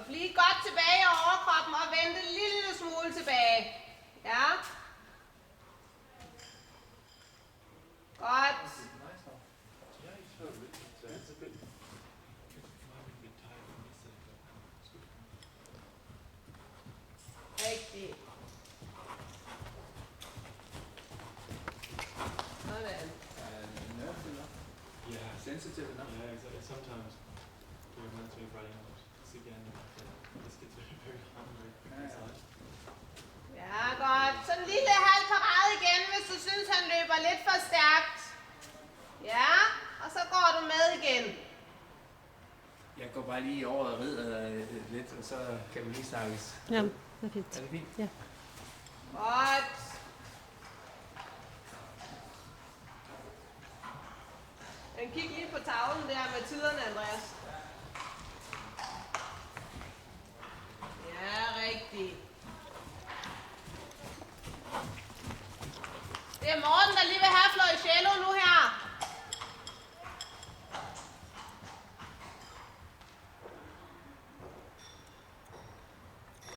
Flig godt tilbage over overkroppen og vente en lille smule tilbage. Ja. Godt. Rigtigt. Sådan. Yeah, sensitive enough. Yeah, exactly. Sometimes it reminds me of writing out again. This gets very hungry. Ja, godt. Så en lille halv parade igen, hvis du synes, han løber lidt for stærkt. Ja, og så går du med igen. Jeg går bare lige over og rider lidt, og så kan vi lige snakkes. Ja, det er fint. Er det fint? Ja. Godt. Men kig lige på tavlen der med tiderne, Andreas. Ja, rigtigt. Det er Morten, der lige vil have Floricello nu her.